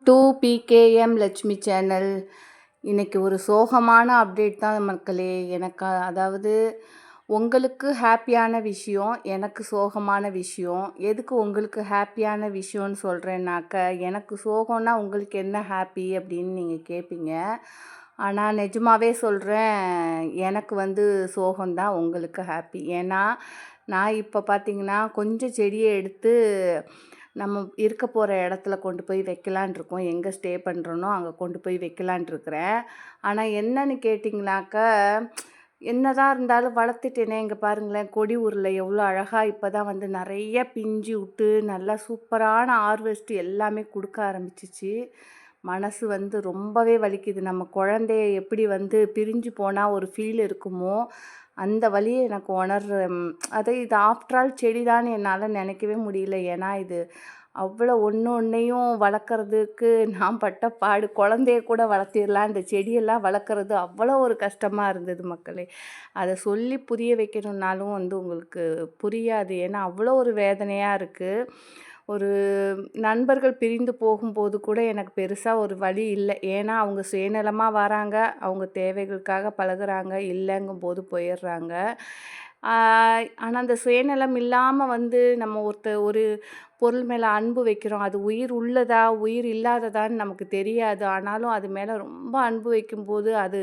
Two PKM Lakshmi channel. இன்றைக்கி ஒரு சோகமான அப்டேட் தான் மக்களே. அதாவது உங்களுக்கு ஹாப்பியான விஷயம், எனக்கு சோகமான விஷயம். எதுக்கு உங்களுக்கு ஹாப்பியான விஷயம்னு சொல்கிறேன்னாக்க, எனக்கு சோகம்னா உங்களுக்கு என்ன ஹாப்பி அப்படின்னு நீங்கள் கேட்பீங்க. ஆனால் நிஜமாகவே சொல்கிறேன், எனக்கு சோகம்தான் உங்களுக்கு ஹாப்பி. ஏன்னா நான் இப்போ பார்த்திங்கன்னா கொஞ்சம் செடியை எடுத்து நம்ம இருக்க போகிற இடத்துல கொண்டு போய் வைக்கலான் இருக்கோம். எங்கே ஸ்டே பண்ணுறோனோ அங்கே கொண்டு போய் வைக்கலான் இருக்கிறேன். ஆனால் என்னன்னு கேட்டிங்கனாக்கா, என்னதான் இருந்தாலும் வளர்த்துட்டேனே. இங்கே பாருங்களேன், கொடி உருளை எவ்வளோ அழகாக இப்போ தான் நிறைய பிஞ்சு விட்டு நல்லா சூப்பரான ஹார்வெஸ்ட் எல்லாமே கொடுக்க ஆரம்பிச்சிச்சு. மனசு ரொம்பவே வலிக்குது. நம்ம குழந்தைய எப்படி பிரிஞ்சு போனால் ஒரு ஃபீல் இருக்குமோ அந்த வலியை எனக்கு உணர்றேன். இது ஆஃப்டர் ஆல் செடி தான் என்னால் நினைக்கவே முடியல. ஏன்னா இது அவ்வளோ ஒன்றையும் வளர்க்குறதுக்கு நான் பட்ட பாடு. குழந்தைய கூட வளர்த்திடலாம், இந்த செடியெல்லாம் வளர்க்குறது அவ்வளோ ஒரு கஷ்டமாக இருந்தது மக்களே. அதை சொல்லி புரிய வைக்கணுன்னாலும் உங்களுக்கு புரியாது. ஏன்னா அவ்வளோ ஒரு வேதனையாக இருக்குது. ஒரு நண்பர்கள் பிரிந்து போகும்போது கூட எனக்கு பெருசாக ஒரு வழி இல்லை. ஏன்னா அவங்க சுயநலமாக வராங்க, அவங்க தேவைகளுக்காக பழகுறாங்க, இல்லைங்கும்போது போயிடுறாங்க. ஆனால் அந்த சுயநலம் இல்லாமல் நம்ம ஒரு பொருள் மேலே அன்பு வைக்கிறோம். அது உயிர் உள்ளதா உயிர் இல்லாததான்னு நமக்கு தெரியாது. ஆனாலும் அது மேலே ரொம்ப அன்பு வைக்கும்போது அது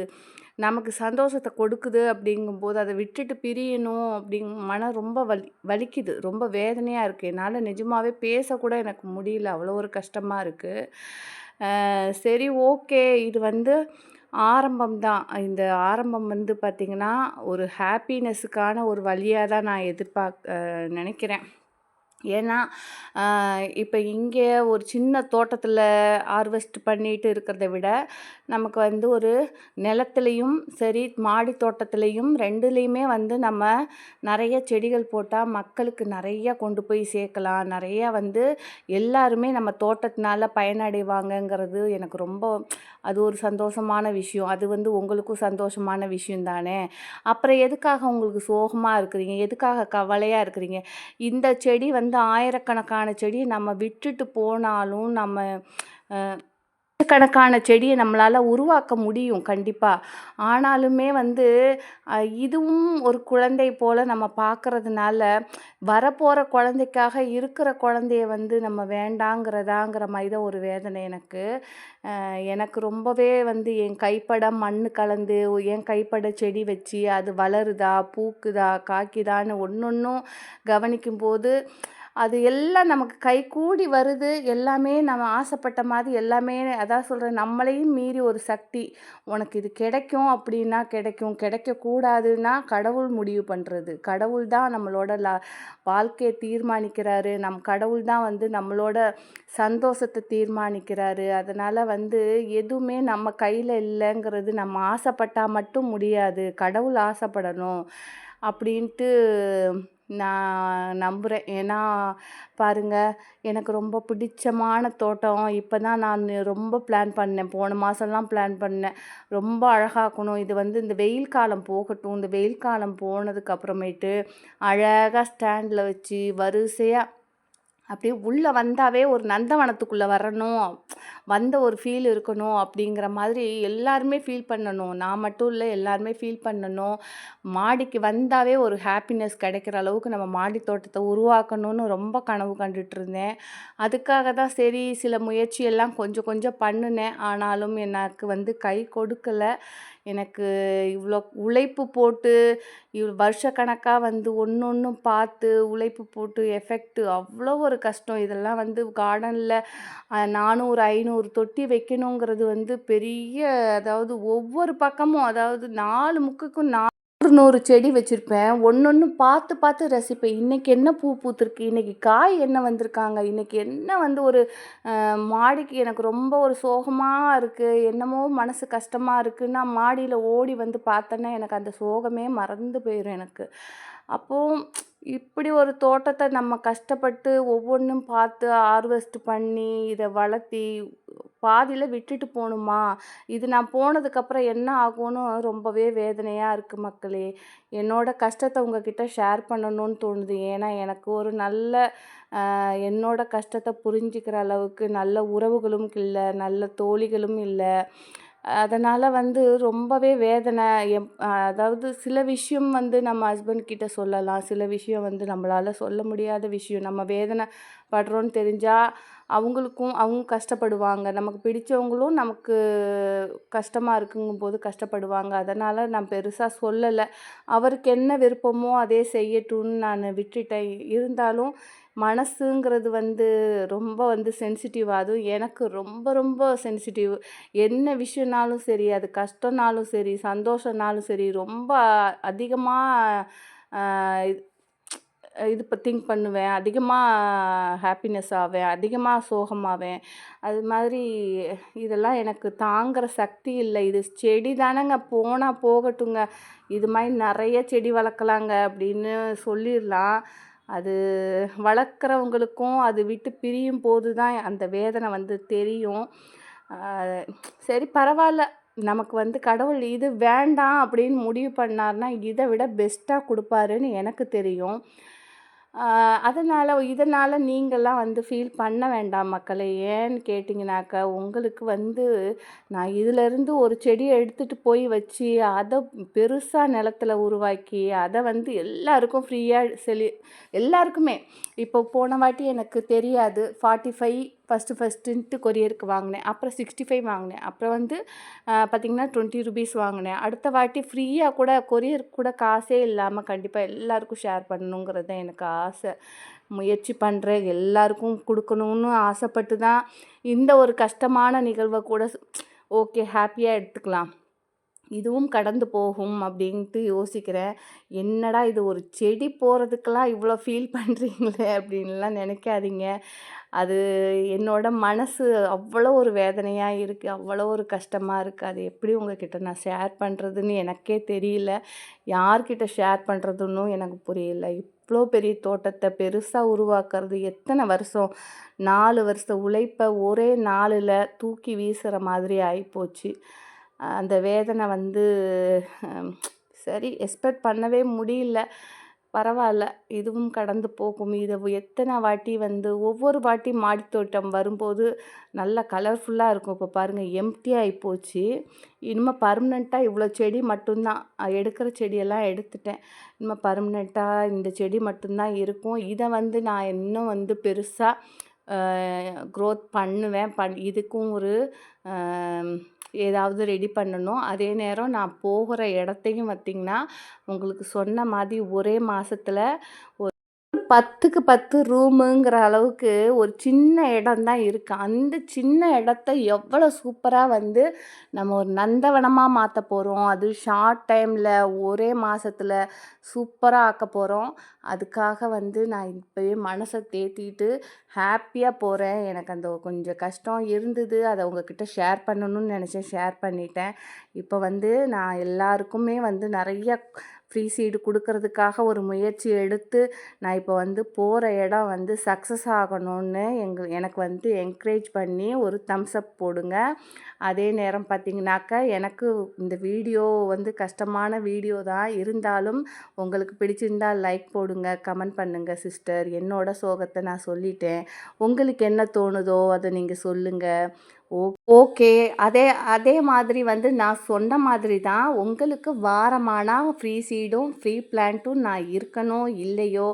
நமக்கு சந்தோஷத்தை கொடுக்குது. அப்படிங்கும்போது அதை விட்டுட்டு பிரியணும் மனம் ரொம்ப வலிக்குது. ரொம்ப வேதனையாக இருக்குது. என்னால் நிஜமாகவே பேசக்கூட எனக்கு முடியல. அவ்வளோ ஒரு கஷ்டமாக இருக்குது. சரி, ஓகே, இது ஆரம்பம் தான். இந்த ஆரம்பம் பார்த்திங்கன்னா ஒரு ஹாப்பினஸுக்கான ஒரு வழியாக தான் நான் நினைக்கிறேன். ஏன்னா இப்போ இங்கே ஒரு சின்ன தோட்டத்தில் ஹார்வெஸ்ட் பண்ணிட்டு இருக்கிறத விட நமக்கு ஒரு நிலத்துலையும் சரி மாடி தோட்டத்துலேயும் ரெண்டுலேயுமே நம்ம நிறைய செடிகள் போட்டால் மக்களுக்கு நிறைய கொண்டு போய் சேர்க்கலாம். நிறையா எல்லாருமே நம்ம தோட்டத்தினால பயனடைவாங்கங்கிறது எனக்கு ரொம்ப அது ஒரு சந்தோஷமான விஷயம். அது உங்களுக்கும் சந்தோஷமான விஷயம் தானே. அப்புறம் எதுக்காக உங்களுக்கு சோகமாக இருக்கிறீங்க, எதுக்காக கவலையாக இருக்கிறீங்க? இந்த செடி ஆயிரக்கணக்கான செடியை நம்ம விட்டுட்டு போனாலும் நம்ம கணக்கான செடியை நம்மளால் உருவாக்க முடியும் கண்டிப்பாக. ஆனாலுமே இதுவும் ஒரு குழந்தை போல் நம்ம பார்க்குறதுனால வரப்போகிற குழந்தைக்காக இருக்கிற குழந்தைய நம்ம வேண்டாங்கிறதாங்கிற மாதிரி தான் ஒரு வேதனை எனக்கு. எனக்கு ரொம்பவே என் கைப்பட மண் கலந்து என் கைப்பட செடி வச்சு அது வளருதா பூக்குதா காய்க்குதான்னு ஒன்றொன்றும் கவனிக்கும்போது அது எல்லாம் நமக்கு கைகூடி வருது. எல்லாமே நம்ம ஆசைப்பட்ட மாதிரி எல்லாமே அதான் சொல்கிறேன், நம்மளையும் மீறி ஒரு சக்தி. உனக்கு இது கிடைக்கும் அப்படின்னா கிடைக்கும், கிடைக்கக்கூடாதுன்னா கடவுள் முடிவு பண்ணுறது. கடவுள் தான் நம்மளோட வாழ்க்கையை தீர்மானிக்கிறாரு. கடவுள் தான் நம்மளோட சந்தோஷத்தை தீர்மானிக்கிறாரு. அதனால் எதுவுமே நம்ம கையில் இல்லைங்கிறது நம்ம ஆசைப்பட்டால் மட்டும் முடியாது. கடவுள் ஆசைப்படணும் அப்படின்ட்டு நான் நம்புகிறேன். ஏன்னா பாருங்கள், எனக்கு ரொம்ப பிடிச்சமான தோட்டம். இப்போ தான் நான் ரொம்ப பிளான் பண்ணேன். போன மாதம்லாம் பிளான் பண்ணேன், ரொம்ப அழகாக்கணும். இது இந்த வெயில் காலம் போகட்டும். இந்த வெயில் காலம் போனதுக்கு அப்புறமேட்டு அழகாக ஸ்டாண்டில் வச்சு வரிசையாக அப்படியே உள்ளே வந்தாவே ஒரு நந்தவனத்துக்குள்ளே வரணும், ஒரு ஃபீல் இருக்கணும். அப்படிங்கிற மாதிரி எல்லாருமே ஃபீல் பண்ணணும். நான் மட்டும் இல்லை, எல்லாருமே ஃபீல் பண்ணணும். மாடிக்கு வந்தாவே ஒரு ஹாப்பினஸ் கிடைக்கிற அளவுக்கு நம்ம மாடி தோட்டத்தை உருவாக்கணும்னு ரொம்ப கனவு கண்டுட்டு இருந்தேன். அதுக்காக தான் சரி சில முயற்சியெல்லாம் கொஞ்சம் கொஞ்சம் பண்ணினேன். ஆனாலும் எனக்கு கை கொடுக்கலை. எனக்கு இவ்வளோ உழைப்பு போட்டு வருஷக்கணக்காக ஒன்றும் பார்த்து உழைப்பு போட்டு எஃபெக்ட்டு அவ்வளோ ஒரு கஷ்டம். இதெல்லாம் கார்டனில் 400 500 தொட்டி வைக்கணுங்கிறது பெரிய, அதாவது ஒவ்வொரு பக்கமும், அதாவது 4 முக்குக்கும் 100 செடி வச்சுருப்பேன். ஒன்று பார்த்து பார்த்து ரசிப்பேன். இன்றைக்கி என்ன பூ பூத்துருக்கு, இன்றைக்கி காய் என்ன வந்திருக்காங்க, இன்றைக்கி என்ன ஒரு மாடிக்கு எனக்கு ரொம்ப ஒரு சோகமாக இருக்குது, என்னமோ மனசு கஷ்டமாக இருக்குன்னா மாடியில் ஓடி பார்த்தேன்னா எனக்கு அந்த சோகமே மறந்து போயிடும் எனக்கு. அப்போது இப்படி ஒரு தோட்டத்தை நம்ம கஷ்டப்பட்டு ஒவ்வொன்றும் பார்த்து ஹார்வெஸ்ட் பண்ணி இதை வளர்த்தி பாதியில் விட்டுட்டு போகணுமா? இது நான் போனதுக்கப்புறம் என்ன ஆகும்னு ரொம்பவே வேதனையாக இருக்குது மக்களே. என்னோட கஷ்டத்தை உங்ககிட்ட ஷேர் பண்ணணும்னு தோணுது. ஏன்னா எனக்கு ஒரு நல்ல என்னோட கஷ்டத்தை புரிஞ்சுக்கிற அளவுக்கு நல்ல உறவுகளும் இல்லை, நல்ல தோழிகளும் இல்லை. அதனால் வந்து ரொம்பவே வேதனை. அதாவது சில விஷயம் வந்து நம்ம ஹஸ்பண்ட் கிட்ட சொல்லலாம், சில விஷயம் வந்து நம்மளால் சொல்ல முடியாத விஷயம். நம்ம வேதனை படுறோன்னு தெரிஞ்சால் அவங்க கஷ்டப்படுவாங்க, நமக்கு பிடிச்சவங்களும் நமக்கு கஷ்டமாக இருக்குங்கும்போது கஷ்டப்படுவாங்க. அதனால் நான் பெருசாக சொல்லலை. அவருக்கு என்ன விருப்பமோ அதே செய்யட்டும்னு நான் விட்டுட்டேன். இருந்தாலும் மனசுங்கிறது வந்து ரொம்ப வந்து சென்சிட்டிவ். அதுவும் எனக்கு ரொம்ப ரொம்ப சென்சிட்டிவ். என்ன விஷயம்னாலும் சரி, அது கஷ்டம்னாலும் சரி, சந்தோஷம்னாலும் சரி, ரொம்ப அதிகமாக இது திங்க் பண்ணுவேன். அதிகமாக ஹாப்பினஸ் ஆவேன், அதிகமாக சோகமாவேன். அது மாதிரி இதெல்லாம் எனக்கு தாங்குகிற சக்தி இல்லை. இது செடி தானேங்க, போனால் போகட்டுங்க, இது மாதிரி நிறைய செடி வளர்க்கலாங்க அப்படின்னு சொல்லிடலாம். அது வளர்க்குறவங்களுக்கும் அது விட்டு பிரியும் போது தான் அந்த வேதனை வந்து தெரியும். சரி பரவாயில்ல, நமக்கு வந்து கடவுள் இது வேண்டாம் அப்படின்னு முடிவு பண்ணார்னா இதை விட பெஸ்ட்டாக கொடுப்பாருன்னு எனக்கு தெரியும். இதனால் நீங்கள்லாம் வந்து ஃபீல் பண்ண வேண்டாம் மக்களே. ஏன்னு கேட்டிங்கனாக்கா, உங்களுக்கு வந்து நான் இதிலேருந்து ஒரு செடியை எடுத்துகிட்டு போய் வச்சு அதை பெருசாக நிலத்துல உருவாக்கி அதை வந்து எல்லாருக்கும் ஃப்ரீயாக எல்லாருக்குமே. இப்போ போன வாட்டி எனக்கு தெரியாது, 45 ஃபஸ்ட்டுன்ட்டு கொரியருக்கு வாங்கினேன். அப்புறம் 65 வாங்கினேன். அப்புறம் வந்து பார்த்திங்கன்னா 20 ருபீஸ் வாங்கினேன். அடுத்த வாட்டி ஃப்ரீயாக கூட கொரியருக்கு கூட காசே இல்லாமல் கண்டிப்பாக எல்லாருக்கும் ஷேர் பண்ணணுங்கிறது தான் எனக்கு ஆசை. முயற்சி பண்ணுறேன், எல்லாருக்கும் கொடுக்கணும்னு ஆசைப்பட்டு தான் இந்த ஒரு கஷ்டமான நிகழ்வை கூட ஓகே ஹாப்பியாக எடுத்துக்கலாம், இதுவும் கடந்து போகும் அப்படின்ட்டு யோசிக்கிறேன். என்னடா இது ஒரு செடி போகிறதுக்கெல்லாம் இவ்வளோ ஃபீல் பண்ணுறீங்களே அப்படின்லாம் நினைக்காதீங்க. அது என்னோட மனசு அவ்வளோ ஒரு வேதனையாக இருக்குது, அவ்வளோ ஒரு கஷ்டமாக இருக்குது. அது எப்படி உங்ககிட்ட நான் ஷேர் பண்ணுறதுன்னு எனக்கே தெரியல, யார்கிட்ட ஷேர் பண்ணுறதுன்னும் எனக்கு புரியல. இவ்வளோ பெரிய தோட்டத்தை பெருசாக உருவாக்குறது எத்தனை வருஷம், 4 வருஷ உழைப்பை ஒரே நாளில் தூக்கி வீசுகிற மாதிரி ஆகிப்போச்சு. அந்த வேதனை வந்து சரி எக்ஸ்பெக்ட் பண்ணவே முடியல. பரவாயில்ல, இதுவும் கடந்து போகும். இதை எத்தனை வாட்டி வந்து ஒவ்வொரு வாட்டி மாடித்தோட்டம் வரும்போது நல்லா கலர்ஃபுல்லாக இருக்கும். இப்போ பாருங்கள் எம்டி ஆகிப்போச்சு. இனிமேல் பர்மனெண்ட்டாக இவ்வளோ செடி மட்டும்தான், எடுக்கிற செடியெல்லாம் எடுத்துட்டேன். இனிமேல் பர்மனெண்ட்டாக இந்த செடி மட்டும்தான் இருக்கும். இதை வந்து நான் இன்னும் வந்து பெருசாக க்ரோத் பண்ணுவேன். இதுக்கும் ஒரு ஏதாவது ரெடி பண்ணணும். அதே நேரம் நான் போகிற இடத்தையும் பார்த்திங்கன்னா உங்களுக்கு சொன்ன மாதிரி ஒரே மாதத்தில் 10க்கு 10 ரூமுங்கிற அளவுக்கு ஒரு சின்ன இடம் தான் இருக்குது. அந்த சின்ன இடத்த எவ்வளோ சூப்பராக வந்து நம்ம ஒரு நந்தவனமாக மாற்ற போகிறோம். அது ஷார்ட் டைமில் ஒரே மாதத்தில் சூப்பராக ஆக்க போகிறோம். அதுக்காக வந்து நான் இப்போயே மனசை தேத்திட்டு ஹாப்பியாக போகிறேன். எனக்கு அந்த கொஞ்சம் கஷ்டம் இருந்தது, அதை உங்ககிட்ட ஷேர் பண்ணணும்னு நினச்சேன், ஷேர் பண்ணிட்டேன். இப்போ வந்து நான் எல்லாருக்குமே வந்து நிறைய ஃப்ரீ சீடு கொடுக்கறதுக்காக ஒரு முயற்சி எடுத்து நான் இப்போ வந்து போகிற இடம் வந்து சக்ஸஸ் ஆகணும்னு எனக்கு வந்து என்கரேஜ் பண்ணி ஒரு தம்ஸ் அப் போடுங்க. அதே நேரம் பார்த்திங்கனாக்கா, எனக்கு இந்த வீடியோ வந்து கஷ்டமான வீடியோ தான் இருந்தாலும் உங்களுக்கு பிடிச்சிருந்தால் லைக் போடுங்க, கமெண்ட் பண்ணுங்கள் சிஸ்டர். என்னோட சோகத்தை நான் சொல்லிட்டேன், உங்களுக்கு என்ன தோணுதோ அதை நீங்கள் சொல்லுங்கள். ஓகே. அதே மாதிரி வந்து நான் சொன்ன மாதிரி தான் உங்களுக்கு வாரமானா ஃப்ரீ சீடும் ஃப்ரீ பிளான்ட்டும் நான் இருக்கனோ இல்லையோ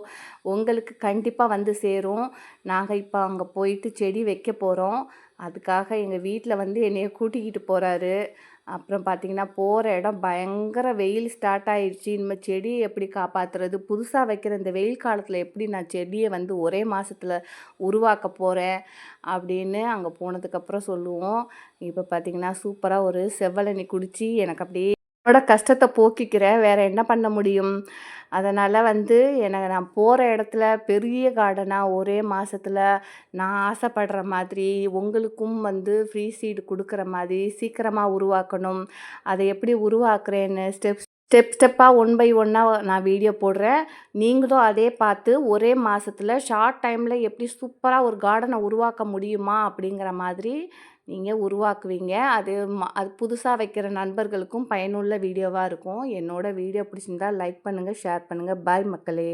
உங்களுக்கு கண்டிப்பாக வந்து சேரும். நாங்கள் இப்போ அங்கே போயிட்டு செடி வைக்க போகிறோம். அதுக்காக எங்கள் வீட்டில் வந்து என்னைய கூட்டிக்கிட்டு போகிறாரு. அப்புறம் பார்த்திங்கன்னா போகிற இடம் பயங்கர வெயில் ஸ்டார்ட் ஆகிடுச்சு. இனிமேல் செடியை எப்படி காப்பாற்றுறது, புதுசாக வைக்கிற இந்த வெயில் காலத்தில் எப்படி நான் செடியை வந்து ஒரே மாதத்தில் உருவாக்க போகிறேன் அப்படின்னு அங்கே போனதுக்கப்புறம் சொல்லுவோம். இப்போ பார்த்திங்கன்னா சூப்பராக ஒரு செவ்வழனி குடித்து எனக்கு அப்படியே என்னோட கஷ்டத்தை போக்கிக்கிறேன். வேறு என்ன பண்ண முடியும்? அதனால் வந்து நான் போகிற இடத்துல பெரிய கார்டனாக ஒரே மாதத்தில் நான் ஆசைப்படுற மாதிரி உங்களுக்கும் வந்து ஃப்ரீ சீடு கொடுக்குற மாதிரி சீக்கிரமாக உருவாக்கணும். அதை எப்படி உருவாக்குறேன்னு ஸ்டெப்பாக 1 பை 1 நான் வீடியோ போடுறேன். நீங்களும் அதே பார்த்து ஒரே மாதத்தில் ஷார்ட் டைமில் எப்படி சூப்பராக ஒரு கார்டனை உருவாக்க முடியுமா அப்படிங்கிற மாதிரி நீங்கள் உருவாக்குவீங்க. அது புதுசா வைக்கிற நண்பர்களுக்கும் பயனுள்ள வீடியோவா இருக்கும். என்னோட வீடியோ பிடிச்சிருந்தா லைக் பண்ணுங்கள், ஷேர் பண்ணுங்கள். பாய் மக்களே!